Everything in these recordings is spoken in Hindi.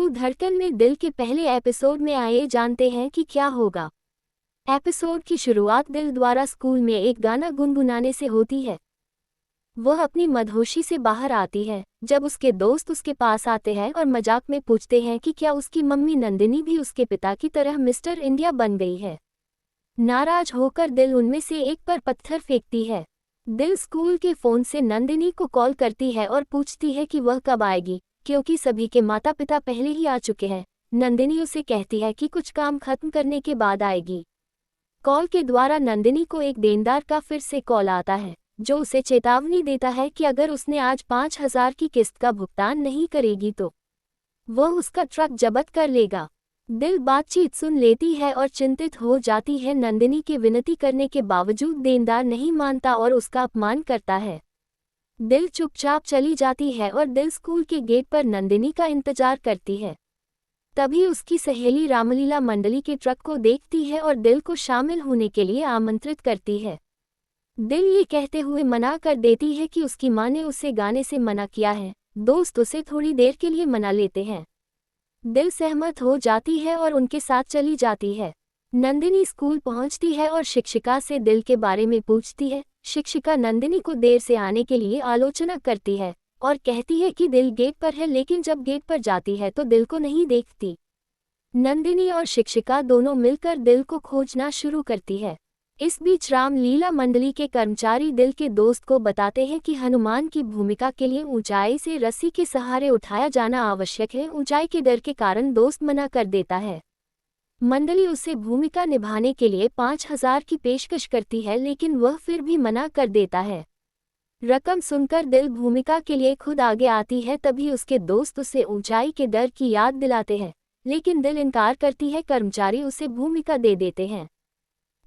तू धड़कन में दिल के पहले एपिसोड में आइए जानते हैं कि क्या होगा। एपिसोड की शुरुआत दिल द्वारा स्कूल में एक गाना गुनगुनाने से होती है। वह अपनी मदहोशी से बाहर आती है जब उसके दोस्त उसके पास आते हैं और मजाक में पूछते हैं कि क्या उसकी मम्मी नंदिनी भी उसके पिता की तरह मिस्टर इंडिया बन गई है। नाराज होकर दिल उनमें से एक पर पत्थर फेंकती है। दिल स्कूल के फ़ोन से नंदिनी को कॉल करती है और पूछती है कि वह कब आएगी, क्योंकि सभी के माता पिता पहले ही आ चुके हैं। नंदिनी उसे कहती है कि कुछ काम खत्म करने के बाद आएगी। कॉल के द्वारा नंदिनी को एक देनदार का फिर से कॉल आता है, जो उसे चेतावनी देता है कि अगर उसने आज 5,000 की किस्त का भुगतान नहीं करेगी तो वह उसका ट्रक जब्त कर लेगा। दिल बातचीत सुन लेती है और चिंतित हो जाती है। नंदिनी के विनती करने के बावजूद देनदार नहीं मानता और उसका अपमान करता है। दिल चुपचाप चली जाती है और दिल स्कूल के गेट पर नंदिनी का इंतजार करती है। तभी उसकी सहेली रामलीला मंडली के ट्रक को देखती है और दिल को शामिल होने के लिए आमंत्रित करती है। दिल ये कहते हुए मना कर देती है कि उसकी माँ ने उसे गाने से मना किया है। दोस्त उसे थोड़ी देर के लिए मना लेते हैं। दिल सहमत हो जाती है और उनके साथ चली जाती है। नंदिनी स्कूल पहुंचती है और शिक्षिका से दिल के बारे में पूछती है। शिक्षिका नंदिनी को देर से आने के लिए आलोचना करती है और कहती है कि दिल गेट पर है, लेकिन जब गेट पर जाती है तो दिल को नहीं देखती। नंदिनी और शिक्षिका दोनों मिलकर दिल को खोजना शुरू करती है। इस बीच रामलीला मंडली के कर्मचारी दिल के दोस्त को बताते हैं कि हनुमान की भूमिका के लिए ऊंचाई से रस्सी के सहारे उठाया जाना आवश्यक है। ऊंचाई के डर के कारण दोस्त मना कर देता है। मंडली उसे भूमिका निभाने के लिए 5,000 की पेशकश करती है, लेकिन वह फिर भी मना कर देता है। रकम सुनकर दिल भूमिका के लिए खुद आगे आती है। तभी उसके दोस्त उसे ऊंचाई के डर की याद दिलाते हैं, लेकिन दिल इनकार करती है। कर्मचारी उसे भूमिका दे देते हैं।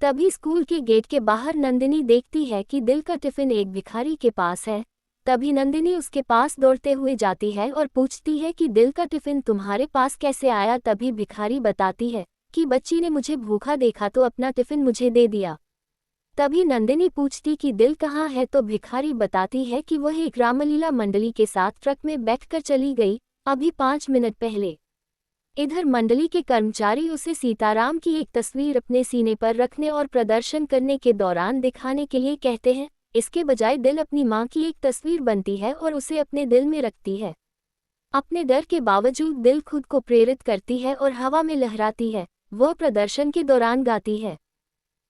तभी स्कूल के गेट के बाहर नंदिनी देखती है कि दिल का टिफिन एक भिखारी के पास है। तभी नंदिनी उसके पास दौड़ते हुए जाती है और पूछती है कि दिल का टिफिन तुम्हारे पास कैसे आया। तभी भिखारी बताती है कि बच्ची ने मुझे भूखा देखा तो अपना टिफिन मुझे दे दिया। तभी नंदिनी पूछती कि दिल कहाँ है, तो भिखारी बताती है कि वह एक रामलीला मंडली के साथ ट्रक में बैठकर चली गई, अभी 5 मिनट पहले। इधर मंडली के कर्मचारी उसे सीताराम की एक तस्वीर अपने सीने पर रखने और प्रदर्शन करने के दौरान दिखाने के लिए कहते हैं। इसके बजाय दिल अपनी मां की एक तस्वीर बनती है और उसे अपने दिल में रखती है। अपने डर के बावजूद दिल खुद को प्रेरित करती है और हवा में लहराती है। वह प्रदर्शन के दौरान गाती है।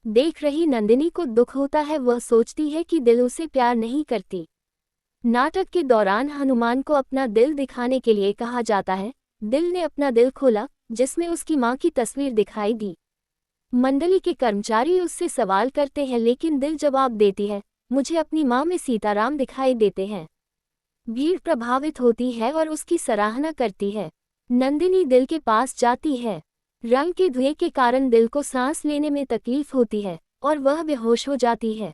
देख रही नंदिनी को दुख होता है। वह सोचती है कि दिल उसे प्यार नहीं करती। नाटक के दौरान हनुमान को अपना दिल दिखाने के लिए कहा जाता है। दिल ने अपना दिल खोला, जिसमें उसकी मां की तस्वीर दिखाई दी। मंडली के कर्मचारी उससे सवाल करते हैं, लेकिन दिल जवाब देती है, मुझे अपनी मां में सीताराम दिखाई देते हैं। भीड़ प्रभावित होती है और उसकी सराहना करती है। नंदिनी दिल के पास जाती है। रंग के धुएं के कारण दिल को सांस लेने में तकलीफ होती है और वह बेहोश हो जाती है।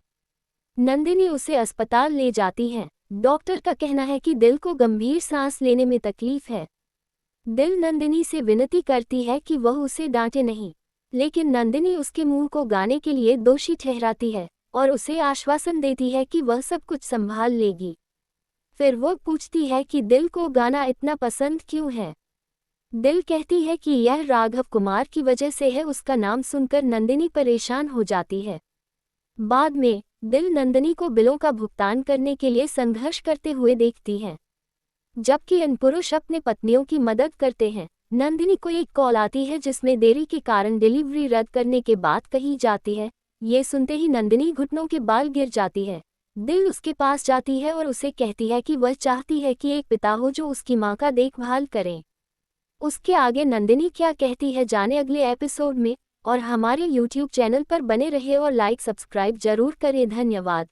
नंदिनी उसे अस्पताल ले जाती है। डॉक्टर का कहना है कि दिल को गंभीर सांस लेने में तकलीफ है। दिल नंदिनी से विनती करती है कि वह उसे डांटे नहीं, लेकिन नंदिनी उसके मुंह को गाने के लिए दोषी ठहराती है और उसे आश्वासन देती है कि वह सब कुछ संभाल लेगी। फिर वह पूछती है कि दिल को गाना इतना पसंद क्यों है। दिल कहती है कि यह राघव कुमार की वजह से है। उसका नाम सुनकर नंदिनी परेशान हो जाती है। बाद में दिल नंदिनी को बिलों का भुगतान करने के लिए संघर्ष करते हुए देखती है, जबकि इन पुरुष अपने पत्नियों की मदद करते हैं। नंदिनी को एक कॉल आती है जिसमें देरी के कारण डिलीवरी रद्द करने के बात कही जाती है। ये सुनते ही नंदिनी घुटनों के बाल गिर जाती है। दिल उसके पास जाती है और उसे कहती है कि वह चाहती है कि एक पिता हो जो उसकी मां का देखभाल करे। उसके आगे नंदिनी क्या कहती है जाने अगले एपिसोड में। और हमारे YouTube चैनल पर बने रहे और लाइक सब्सक्राइब जरूर करें। धन्यवाद।